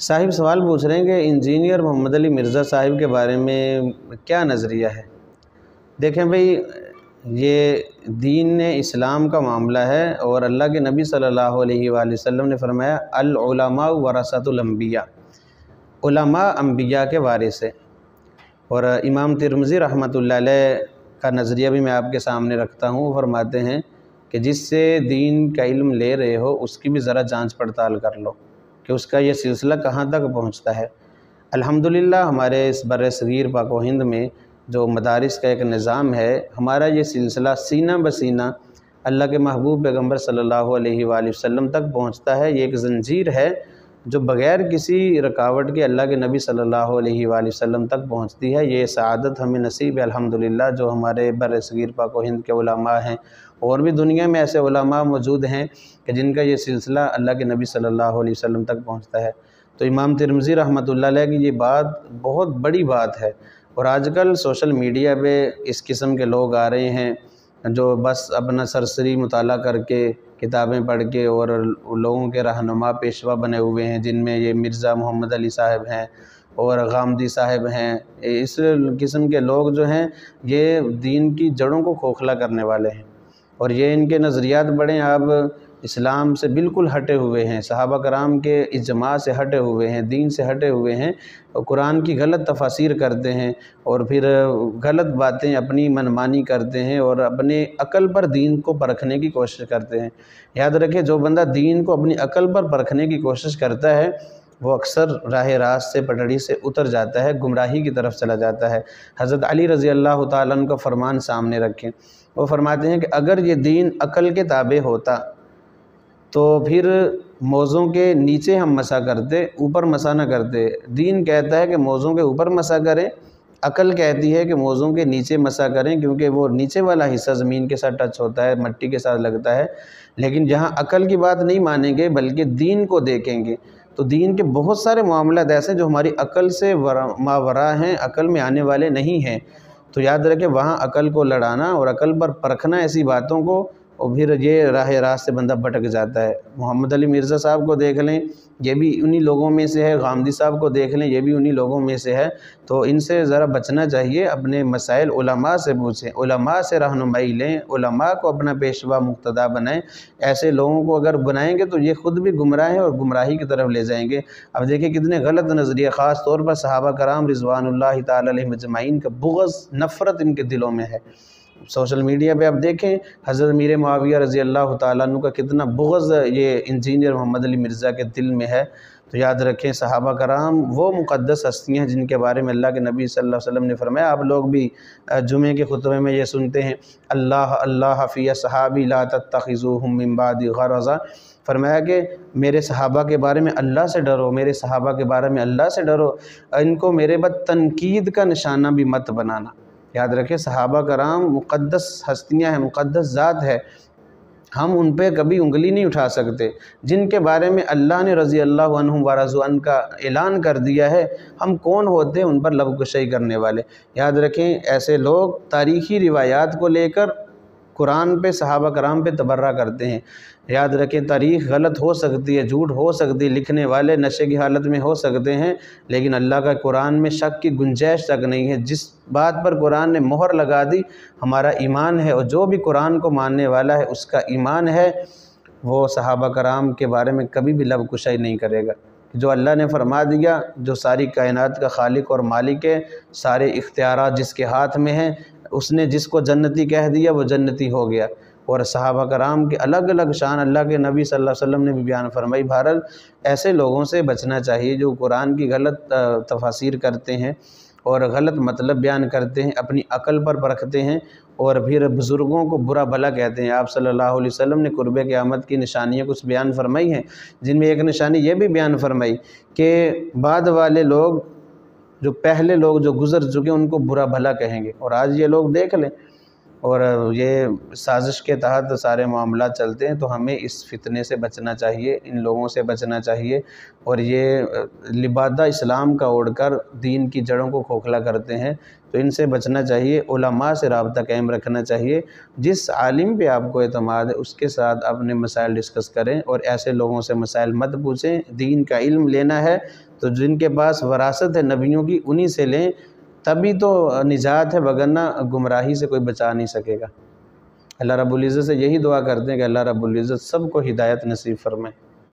صاحب سوال پوچھ رہے ہیں کہ انجینئر محمد علی مرزا صاحب کے بارے میں کیا نظریہ ہے۔ دیکھیں بھئی، یہ دین اسلام کا معاملہ ہے اور اللہ کے نبی صلی اللہ علیہ وآلہ وسلم نے فرمایا العلماء ورثۃ الانبیاء، علماء انبیاء کے وارث ہیں۔ اور امام ترمذی رحمۃ اللہ علیہ کا نظریہ بھی میں آپ کے سامنے رکھتا ہوں۔ وہ فرماتے ہیں کہ جس سے دین کا علم لے رہے ہو اس کی بھی ذرا جانچ پڑتال کر لو کہ اس کا یہ سلسلہ کہاں تک پہنچتا ہے۔ الحمدللہ ہمارے اس بر صغیر پاک و ہند میں جو مدارس کا ایک نظام ہے، ہمارا یہ سلسلہ سینہ بسینہ اللہ کے محبوب پیغمبر صلی اللہ علیہ وآلہ وسلم تک پہنچتا ہے۔ یہ ایک زنجیر ہے جو بغیر کسی رکاوٹ کے اللہ کے نبی صلی اللہ علیہ وآلہ وسلم تک پہنچتی ہے۔ یہ سعادت ہمیں نصیب ہے الحمدللہ، جو ہمارے بر صغیر پاک و ہند کے علماء ہیں، اور بھی دنیا میں ایسے علماء موجود ہیں کہ جن کا یہ سلسلہ اللہ کے نبی صلی اللہ علیہ وسلم تک پہنچتا ہے۔ تو امام ترمذی رحمۃ اللہ علیہ کی یہ بات بہت بڑی بات ہے، اور آج کل سوشل میڈیا پہ اس قسم کے لوگ آ رہے ہیں جو بس اپنا سرسری مطالعہ کر کے کتابیں پڑھ کے اور لوگوں کے رہنما پیشوا بنے ہوئے ہیں، جن میں یہ مرزا محمد علی صاحب ہیں اور غامدی صاحب ہیں۔ اس قسم کے لوگ جو ہیں یہ دین کی جڑوں کو کھوکھلا کرنے والے ہیں، اور یہ ان کے نظریات بڑے آپ اسلام سے بالکل ہٹے ہوئے ہیں، صحابہ کرام کے اجماع سے ہٹے ہوئے ہیں، دین سے ہٹے ہوئے ہیں، اور قرآن کی غلط تفاسیر کرتے ہیں اور پھر غلط باتیں اپنی منمانی کرتے ہیں اور اپنے عقل پر دین کو پرکھنے کی کوشش کرتے ہیں۔ یاد رکھیں، جو بندہ دین کو اپنی عقل پر پرکھنے کی کوشش کرتا ہے وہ اکثر راہ راست سے پٹڑی سے اتر جاتا ہے، گمراہی کی طرف چلا جاتا ہے۔ حضرت علی رضی اللہ تعالیٰ عنہ کا فرمان سامنے رکھیں، وہ فرماتے ہیں کہ اگر یہ دین عقل کے تابع ہوتا تو پھر موزوں کے نیچے ہم مسا کرتے، اوپر مسا نہ کرتے۔ دین کہتا ہے کہ موزوں کے اوپر مسا کریں، عقل کہتی ہے کہ موزوں کے نیچے مسا کریں، کیونکہ وہ نیچے والا حصہ زمین کے ساتھ ٹچ ہوتا ہے، مٹی کے ساتھ لگتا ہے۔ لیکن جہاں عقل کی بات نہیں مانیں گے بلکہ دین کو دیکھیں گے تو دین کے بہت سارے معاملات ایسے جو ہماری عقل سے ماورا ہیں، عقل میں آنے والے نہیں ہیں۔ تو یاد رکھیں، وہاں عقل کو لڑانا اور عقل پر پرکھنا ایسی باتوں کو، اور پھر یہ راہ راست سے بندہ بھٹک جاتا ہے۔ محمد علی مرزا صاحب کو دیکھ لیں، یہ بھی انہی لوگوں میں سے ہے، غامدی صاحب کو دیکھ لیں، یہ بھی انہی لوگوں میں سے ہے۔ تو ان سے ذرا بچنا چاہیے، اپنے مسائل علماء سے پوچھیں، علماء سے رہنمائی لیں، علماء کو اپنا پیشوا مقتدا بنائیں۔ ایسے لوگوں کو اگر بنائیں گے تو یہ خود بھی گمراہ ہیں اور گمراہی کی طرف لے جائیں گے۔ اب دیکھیں کتنے غلط نظریے، خاص طور پر صحابہ کرام رضوان اللہ تعالی علیہم اجمعین کا بغض، نفرت ان کے دلوں میں ہے۔ سوشل میڈیا پہ آپ دیکھیں حضرت میر معاویہ رضی اللہ تعالیٰ عنہ کا کتنا بغض یہ انجینئر محمد علی مرزا کے دل میں ہے۔ تو یاد رکھیں، صحابہ کرام وہ مقدس ہستیاں ہیں جن کے بارے میں اللہ کے نبی صلی اللہ علیہ وسلم نے فرمایا۔ آپ لوگ بھی جمعے کے خطبے میں یہ سنتے ہیں، اللہ اللہ فی صحابی لا تتخذوہم من بعدی غرضا، فرمایا کہ میرے صحابہ کے بارے میں اللہ سے ڈرو، میرے صحابہ کے بارے میں اللہ سے ڈرو، ان کو میرے بعد تنقید کا نشانہ بھی مت بنانا۔ یاد رکھیں، صحابہ کرام مقدس ہستیاں ہیں، مقدس ذات ہے، ہم ان پہ کبھی انگلی نہیں اٹھا سکتے۔ جن کے بارے میں اللہ نے رضی اللہ عنہم ورضوا عنہ کا اعلان کر دیا ہے، ہم کون ہوتے ہیں ان پر لب کشائی کرنے والے۔ یاد رکھیں، ایسے لوگ تاریخی روایات کو لے کر قرآن پہ، صحابہ کرام پہ تبرہ کرتے ہیں۔ یاد رکھیں، تاریخ غلط ہو سکتی ہے، جھوٹ ہو سکتی ہے، لکھنے والے نشے کی حالت میں ہو سکتے ہیں، لیکن اللہ کا قرآن میں شک کی گنجائش تک نہیں ہے۔ جس بات پر قرآن نے مہر لگا دی ہمارا ایمان ہے، اور جو بھی قرآن کو ماننے والا ہے اس کا ایمان ہے، وہ صحابہ کرام کے بارے میں کبھی بھی لب کشائی نہیں کرے گا۔ جو اللہ نے فرما دیا، جو ساری کائنات کا خالق اور مالک ہے، سارے اختیارات جس کے ہاتھ میں ہیں، اس نے جس کو جنتی کہہ دیا وہ جنتی ہو گیا۔ اور صحابہ کرام کے الگ الگ شان اللہ کے نبی صلی اللہ علیہ وسلم نے بھی بیان فرمائی۔ بہرحال ایسے لوگوں سے بچنا چاہیے جو قرآن کی غلط تفاسیر کرتے ہیں اور غلط مطلب بیان کرتے ہیں، اپنی عقل پر پرکھتے ہیں، اور پھر بزرگوں کو برا بھلا کہتے ہیں۔ آپ صلی اللہ علیہ وسلم نے قرب قیامت کی نشانیاں کچھ بیان فرمائی ہیں، جن میں ایک نشانی یہ بھی بیان فرمائی کہ بعد والے لوگ، جو پہلے لوگ جو گزر چکے ان کو برا بھلا کہیں گے۔ اور آج یہ لوگ دیکھ لیں، اور یہ سازش کے تحت سارے معاملات چلتے ہیں، تو ہمیں اس فتنے سے بچنا چاہیے، ان لوگوں سے بچنا چاہیے، اور یہ لبادہ اسلام کا اوڑھ کر دین کی جڑوں کو کھوکھلا کرتے ہیں، تو ان سے بچنا چاہیے۔ علماء سے رابطہ قائم رکھنا چاہیے، جس عالم پہ آپ کو اعتماد ہے اس کے ساتھ اپنے مسائل ڈسکس کریں، اور ایسے لوگوں سے مسائل مت پوچھیں۔ دین کا علم لینا ہے تو جن کے پاس وراثت ہے نبیوں کی انہی سے لیں، تبھی تو نجات ہے، وگرنہ گمراہی سے کوئی بچا نہیں سکے گا۔ اللہ رب العزت سے یہی دعا کرتے ہیں کہ اللہ رب العزت سب کو ہدایت نصیب فرمائے۔